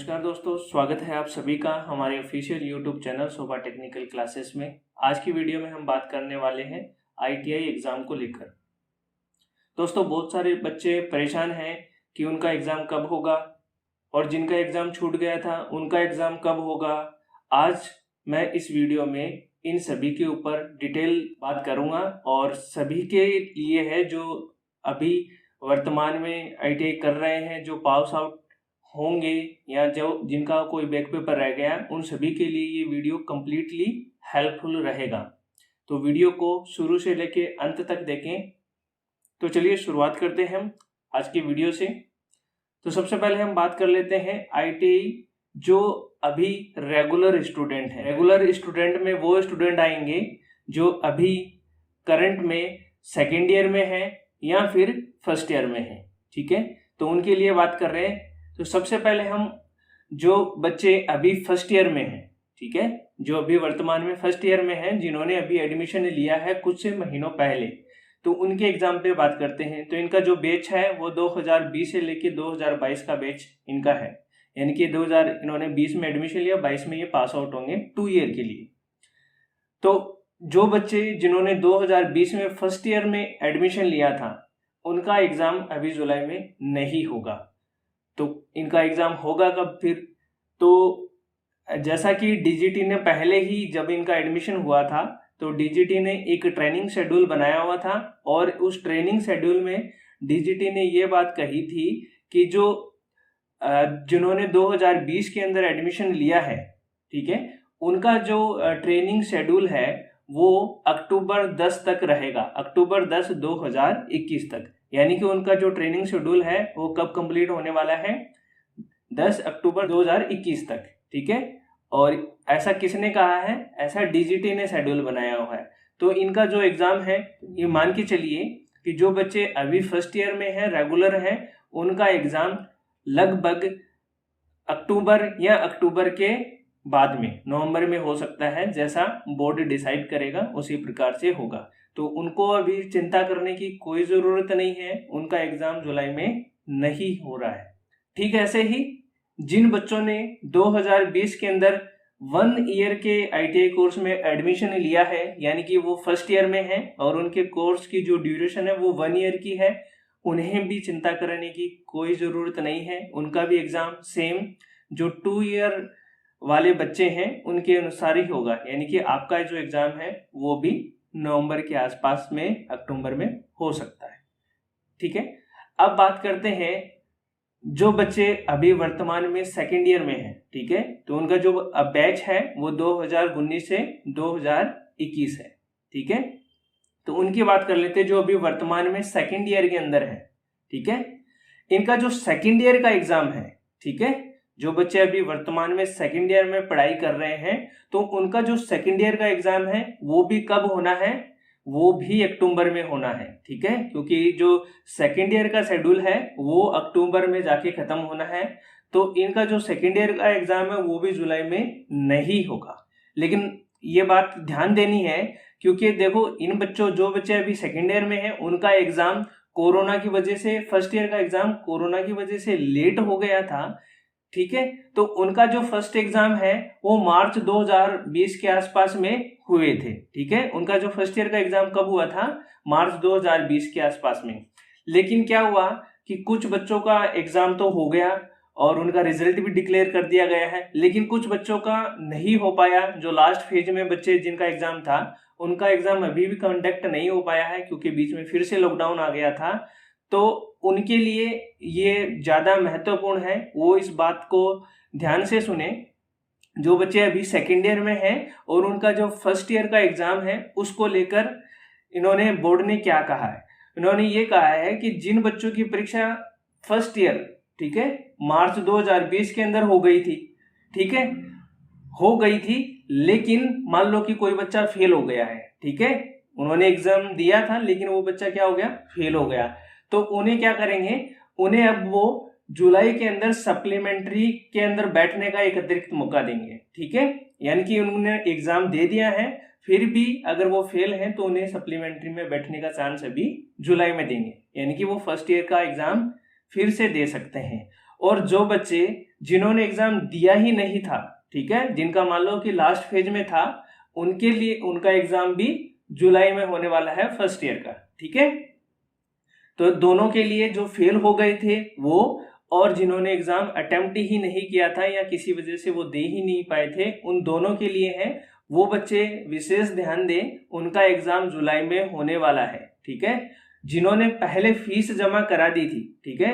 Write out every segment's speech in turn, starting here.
नमस्कार दोस्तों, स्वागत है आप सभी का हमारे ऑफिशियल यूट्यूब चैनल शोभा टेक्निकल क्लासेस में। आज की वीडियो में हम बात करने वाले हैं आईटीआई एग्ज़ाम को लेकर। दोस्तों, बहुत सारे बच्चे परेशान हैं कि उनका एग्ज़ाम कब होगा और जिनका एग्ज़ाम छूट गया था उनका एग्ज़ाम कब होगा। आज मैं इस वीडियो में इन सभी के ऊपर डिटेल बात करूँगा और सभी के लिए है जो अभी वर्तमान में आईटीआई कर रहे हैं, जो पास आउट होंगे या जो जिनका कोई बैक पेपर रह गया, उन सभी के लिए ये वीडियो कम्प्लीटली हेल्पफुल रहेगा। तो वीडियो को शुरू से लेके अंत तक देखें। तो चलिए शुरुआत करते हैं हम आज की वीडियो से। तो सबसे पहले हम बात कर लेते हैं आईटीआई जो अभी रेगुलर स्टूडेंट हैं। रेगुलर स्टूडेंट में वो स्टूडेंट आएंगे जो अभी करंट में सेकेंड ईयर में है या फिर फर्स्ट ईयर में है। ठीक है, तो उनके लिए बात कर रहे हैं। तो सबसे पहले हम जो बच्चे अभी फर्स्ट ईयर में हैं, ठीक है, जो अभी वर्तमान में फर्स्ट ईयर में हैं, जिन्होंने अभी एडमिशन लिया है कुछ से महीनों पहले, तो उनके एग्जाम पे बात करते हैं। तो इनका जो बैच है वो 2020 से लेके 2022 का बैच इनका है, यानी कि इन्होंने 20 में एडमिशन लिया, 22 में ये पास आउट होंगे 2 ईयर के लिए। तो जो बच्चे जिन्होंने 2020 में फर्स्ट ईयर में एडमिशन लिया था उनका एग्जाम अभी जुलाई में नहीं होगा। तो इनका एग्जाम होगा कब फिर? तो जैसा कि डीजीटी ने पहले ही जब इनका एडमिशन हुआ था तो डीजीटी ने एक ट्रेनिंग शेड्यूल बनाया हुआ था और उस ट्रेनिंग शेड्यूल में डीजीटी ने ये बात कही थी कि जो जिन्होंने 2020 के अंदर एडमिशन लिया है, ठीक है, उनका जो ट्रेनिंग शेड्यूल है वो अक्टूबर 10 तक रहेगा, अक्टूबर 10 2021 तक। यानी कि उनका जो ट्रेनिंग शेड्यूल है वो कब कंप्लीट होने वाला है? 10 अक्टूबर 2021 तक। ठीक है, और ऐसा किसने कहा है? ऐसा डीजीटी ने शेड्यूल बनाया हुआ है। तो इनका जो एग्जाम है, ये मान के चलिए कि जो बच्चे अभी फर्स्ट ईयर में है, रेगुलर है, उनका एग्जाम लगभग अक्टूबर या अक्टूबर के बाद में नवंबर में हो सकता है, जैसा बोर्ड डिसाइड करेगा उसी प्रकार से होगा। तो उनको अभी चिंता करने की कोई ज़रूरत नहीं है, उनका एग्ज़ाम जुलाई में नहीं हो रहा है। ठीक है, ऐसे ही जिन बच्चों ने 2020 के अंदर 1 ईयर के आईटीआई कोर्स में एडमिशन लिया है, यानी कि वो फर्स्ट ईयर में है और उनके कोर्स की जो ड्यूरेशन है वो 1 ईयर की है, उन्हें भी चिंता करने की कोई ज़रूरत नहीं है। उनका भी एग्ज़ाम सेम जो 2 ईयर वाले बच्चे हैं उनके अनुसार ही होगा, यानी कि आपका जो एग्ज़ाम है वो भी नवंबर के आसपास में, अक्टूबर में हो सकता है। ठीक है, अब बात करते हैं जो बच्चे अभी वर्तमान में सेकेंड ईयर में हैं, ठीक है, तो उनका जो बैच है वो 2019 से 2021 है। ठीक है, तो उनकी बात कर लेते हैं जो अभी वर्तमान में सेकेंड ईयर के अंदर है। ठीक है, इनका जो सेकेंड ईयर का एग्जाम है, ठीक है, जो बच्चे अभी वर्तमान में सेकेंड ईयर में पढ़ाई कर रहे हैं, तो उनका जो सेकेंड ईयर का एग्जाम है वो भी कब होना है? वो भी अक्टूबर में होना है। ठीक है, क्योंकि जो सेकेंड ईयर का शेड्यूल है वो अक्टूबर में जाके खत्म होना है, तो इनका जो सेकेंड ईयर का एग्जाम है वो भी जुलाई में नहीं होगा। लेकिन ये बात ध्यान देनी है, क्योंकि देखो इन जो बच्चे अभी सेकेंड ईयर में है उनका एग्जाम कोरोना की वजह से, फर्स्ट ईयर का एग्जाम कोरोना की वजह से लेट हो गया था। ठीक है, तो उनका जो फर्स्ट एग्जाम है वो मार्च 2020 के आसपास में हुए थे। ठीक है, उनका जो फर्स्ट ईयर का एग्जाम कब हुआ था? मार्च 2020 के आसपास में। लेकिन क्या हुआ कि कुछ बच्चों का एग्जाम तो हो गया और उनका रिजल्ट भी डिक्लेयर कर दिया गया है, लेकिन कुछ बच्चों का नहीं हो पाया। जो लास्ट फेज में बच्चे जिनका एग्जाम था उनका एग्जाम अभी भी कंडक्ट नहीं हो पाया है, क्योंकि बीच में फिर से लॉकडाउन आ गया था। तो उनके लिए ये ज़्यादा महत्वपूर्ण है, वो इस बात को ध्यान से सुने। जो बच्चे अभी सेकेंड ईयर में हैं और उनका जो फर्स्ट ईयर का एग्जाम है उसको लेकर इन्होंने, बोर्ड ने क्या कहा है? इन्होंने ये कहा है कि जिन बच्चों की परीक्षा फर्स्ट ईयर, ठीक है, मार्च 2020 के अंदर हो गई थी, ठीक है, हो गई थी, लेकिन मान लो कि कोई बच्चा फेल हो गया है, ठीक है, उन्होंने एग्जाम दिया था लेकिन वो बच्चा क्या हो गया? फेल हो गया। तो उन्हें क्या करेंगे? उन्हें अब वो जुलाई के अंदर सप्लीमेंट्री के अंदर बैठने का एक अतिरिक्त मौका देंगे। ठीक है, यानी कि उन्होंने एग्जाम दे दिया है, फिर भी अगर वो फेल हैं तो उन्हें सप्लीमेंट्री में बैठने का चांस अभी जुलाई में देंगे, यानी कि वो फर्स्ट ईयर का एग्जाम फिर से दे सकते हैं। और जो बच्चे जिन्होंने एग्जाम दिया ही नहीं था, ठीक है, जिनका मान लो कि लास्ट फेज में था, उनके लिए उनका एग्जाम भी जुलाई में होने वाला है फर्स्ट ईयर का, ठीक है। तो दोनों के लिए जो फेल हो गए थे वो, और जिन्होंने एग्जाम अटेम्प्ट ही नहीं किया था या किसी वजह से वो दे ही नहीं पाए थे, उन दोनों के लिए है, वो बच्चे विशेष ध्यान दें, उनका एग्जाम जुलाई में होने वाला है, ठीक है। जिन्होंने पहले फीस जमा करा दी थी, ठीक है,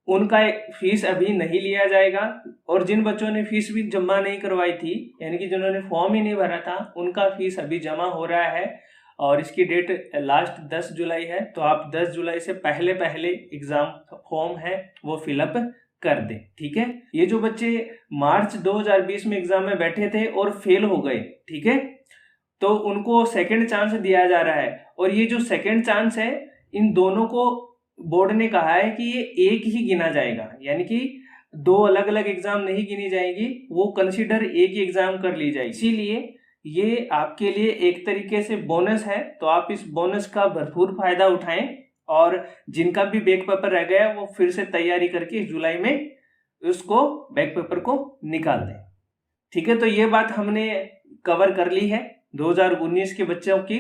उनका फीस अभी नहीं लिया जाएगा, और जिन बच्चों ने फीस भी जमा नहीं करवाई थी, यानी कि जिन्होंने फॉर्म ही नहीं भरा था, उनका फीस अभी जमा हो रहा है, और इसकी डेट लास्ट 10 जुलाई है। तो आप 10 जुलाई से पहले पहले एग्जाम फॉर्म है वो फिलअप कर दें, ठीक है। ये जो बच्चे मार्च 2020 में एग्जाम में बैठे थे और फेल हो गए, ठीक है, तो उनको सेकंड चांस दिया जा रहा है, और ये जो सेकंड चांस है, इन दोनों को बोर्ड ने कहा है कि ये एक ही गिना जाएगा, यानी कि दो अलग अलग एग्जाम नहीं गिनी जाएगी, वो कंसीडर एक ही एग्जाम कर ली जाएगी। इसीलिए ये आपके लिए एक तरीके से बोनस है, तो आप इस बोनस का भरपूर फायदा उठाएं, और जिनका भी बैक पेपर रह गया वो फिर से तैयारी करके जुलाई में उसको बैक पेपर को निकाल दें, ठीक है। तो ये बात हमने कवर कर ली है 2019 के बच्चों की।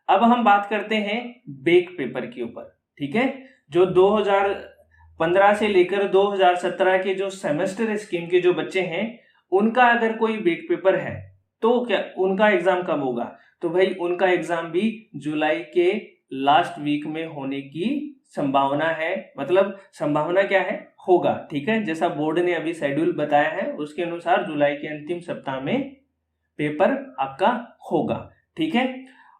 अब हम बात करते हैं बैक पेपर के ऊपर, ठीक है। जो 2015 से लेकर 2017 के जो सेमेस्टर स्कीम के जो बच्चे हैं, उनका अगर कोई बैक पेपर है तो क्या उनका एग्जाम कब होगा? तो भाई उनका एग्जाम भी जुलाई के लास्ट वीक में होने की संभावना है। मतलब संभावना क्या है, होगा, ठीक है। जैसा बोर्ड ने अभी शेड्यूल बताया है उसके अनुसार जुलाई के अंतिम सप्ताह में पेपर आपका होगा, ठीक है।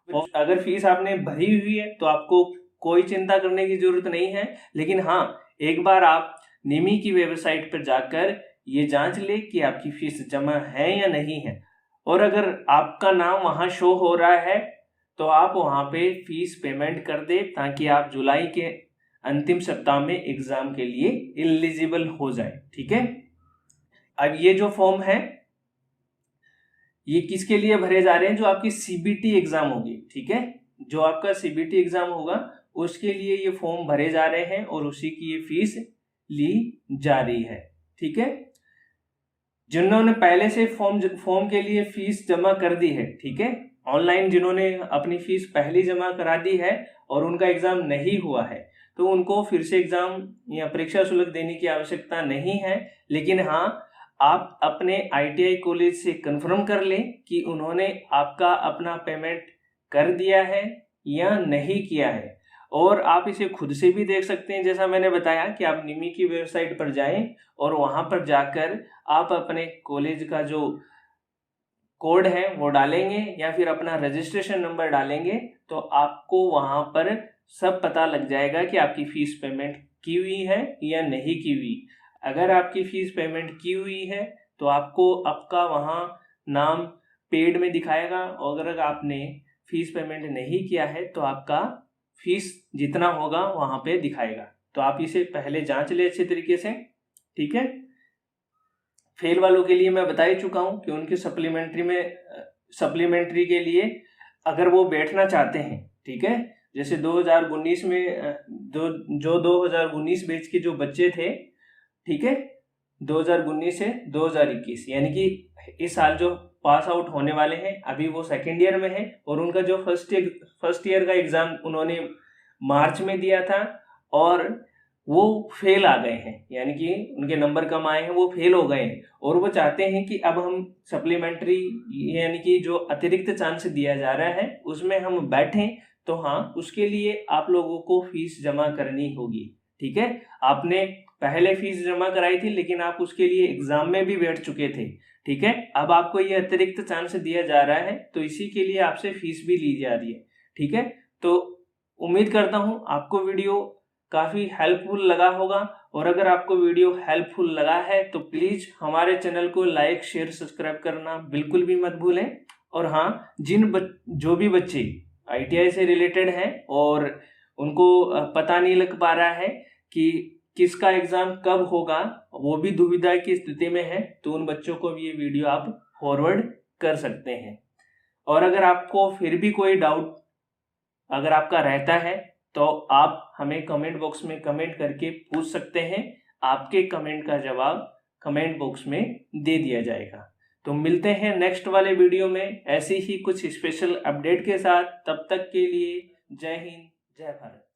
और अगर फीस आपने भरी हुई है तो आपको कोई चिंता करने की जरूरत नहीं है, लेकिन हाँ, एक बार आप निमी की वेबसाइट पर जाकर ये जांच ले कि आपकी फीस जमा है या नहीं है, और अगर आपका नाम वहां शो हो रहा है तो आप वहां पे फीस पेमेंट कर दे, ताकि आप जुलाई के अंतिम सप्ताह में एग्जाम के लिए एलिजिबल हो जाए, ठीक है। अब ये जो फॉर्म है ये किसके लिए भरे जा रहे हैं? जो आपकी सीबीटी एग्जाम होगी, ठीक है, जो आपका सीबीटी एग्जाम होगा उसके लिए ये फॉर्म भरे जा रहे हैं, और उसी की ये फीस ली जा रही है, ठीक है। जिन्होंने पहले से फॉर्म के लिए फीस जमा कर दी है, ठीक है, ऑनलाइन जिन्होंने अपनी फीस पहले जमा करा दी है और उनका एग्जाम नहीं हुआ है, तो उनको फिर से एग्जाम या परीक्षा शुल्क देने की आवश्यकता नहीं है। लेकिन हाँ, आप अपने आईटीआई कॉलेज से कंफर्म कर लें कि उन्होंने आपका अपना पेमेंट कर दिया है या नहीं किया है, और आप इसे खुद से भी देख सकते हैं। जैसा मैंने बताया कि आप निमी की वेबसाइट पर जाएं और वहां पर जाकर आप अपने कॉलेज का जो कोड है वो डालेंगे या फिर अपना रजिस्ट्रेशन नंबर डालेंगे, तो आपको वहां पर सब पता लग जाएगा कि आपकी फीस पेमेंट की हुई है या नहीं की हुई। अगर आपकी फीस पेमेंट की हुई है तो आपको आपका वहां नाम पेड में दिखाएगा, और अगर आपने फीस पेमेंट नहीं किया है तो आपका फीस जितना होगा वहां पे दिखाएगा। तो आप इसे पहले जांच ले अच्छे तरीके से, ठीक है। फेल वालों के लिए मैं बता ही चुका हूं कि उनकी सप्लीमेंट्री के लिए अगर वो बैठना चाहते हैं, ठीक है, जैसे 2019 में जो 2019 बैच के जो बच्चे थे, ठीक है, 2019 से 2021 यानी कि इस साल जो पास आउट होने वाले हैं, अभी वो सेकेंड ईयर में है, और उनका जो फर्स्ट ईयर का एग्जाम उन्होंने मार्च में दिया था और वो फेल आ गए हैं, यानी कि उनके नंबर कम आए हैं, वो फेल हो गए हैं, और वो चाहते हैं कि अब हम सप्लीमेंट्री यानी कि जो अतिरिक्त चांस दिया जा रहा है उसमें हम बैठें। तो हाँ, उसके लिए आप लोगों को फीस जमा करनी होगी, ठीक है। आपने पहले फीस जमा कराई थी लेकिन आप उसके लिए एग्जाम में भी बैठ चुके थे, ठीक है। अब आपको ये अतिरिक्त चांस दिया जा रहा है तो इसी के लिए आपसे फीस भी ली जा रही है, ठीक है। तो उम्मीद करता हूं आपको वीडियो काफी हेल्पफुल लगा होगा, और अगर आपको वीडियो हेल्पफुल लगा है तो प्लीज हमारे चैनल को लाइक शेयर सब्सक्राइब करना बिल्कुल भी मत भूलें। और हाँ, जो भी बच्चे आईटीआई से रिलेटेड हैं और उनको पता नहीं लग पा रहा है कि किसका एग्जाम कब होगा, वो भी दुविधा की स्थिति में है, तो उन बच्चों को भी ये वीडियो आप फॉरवर्ड कर सकते हैं। और अगर आपको फिर भी कोई डाउट अगर आपका रहता है तो आप हमें कमेंट बॉक्स में कमेंट करके पूछ सकते हैं। आपके कमेंट का जवाब कमेंट बॉक्स में दे दिया जाएगा। तो मिलते हैं नेक्स्ट वाले वीडियो में ऐसे ही कुछ स्पेशल अपडेट के साथ। तब तक के लिए जय हिंद, जय भारत।